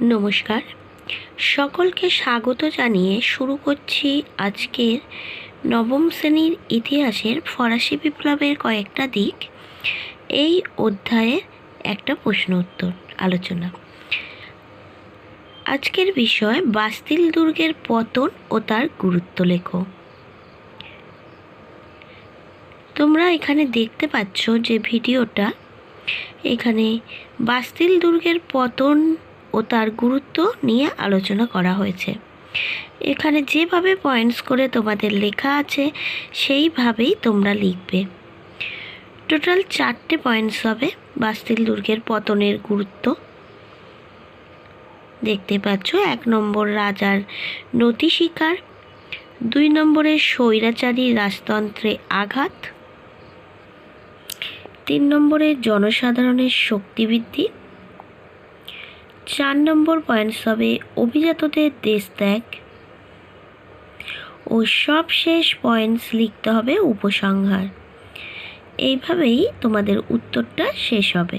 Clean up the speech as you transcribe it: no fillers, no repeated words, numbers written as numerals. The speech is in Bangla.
নমস্কার, সকলকে স্বাগত জানিয়ে শুরু করছি আজকের নবম শ্রেণীর ইতিহাসের ফরাসি বিপ্লবের কয়েকটা দিক এই অধ্যায়ের একটা প্রশ্ন উত্তর আলোচনা। আজকের বিষয় বাস্তিল দুর্গের পতন ও তার গুরুত্ব লেখো। তোমরা এখানে দেখতে পাচ্ছ যে ভিডিওটা, এখানে বাস্তিল দুর্গের পতন ও তার গুরুত্ব নিয়ে আলোচনা করা হয়েছে। এখানে যেভাবে পয়েন্টস করে তোমাদের লেখা আছে সেইভাবেই তোমরা লিখবে। টোটাল 4টে পয়েন্টস হবে। বাস্তিল দুর্গের পতনের গুরুত্ব দেখতে পাচ্ছ। 1 নম্বর রাজার নতি শিকার, 2 নম্বরে স্বৈরাচারী রাজতন্ত্রে আঘাত, 3 নম্বরে জনসাধারণের শক্তিবৃদ্ধি, 4 নম্বর পয়েন্টস হবে অভিজাতদের দেশত্যাগ ও সবশেষ পয়েন্টস লিখতে হবে উপসংহার। এইভাবেই তোমাদের উত্তরটা শেষ হবে।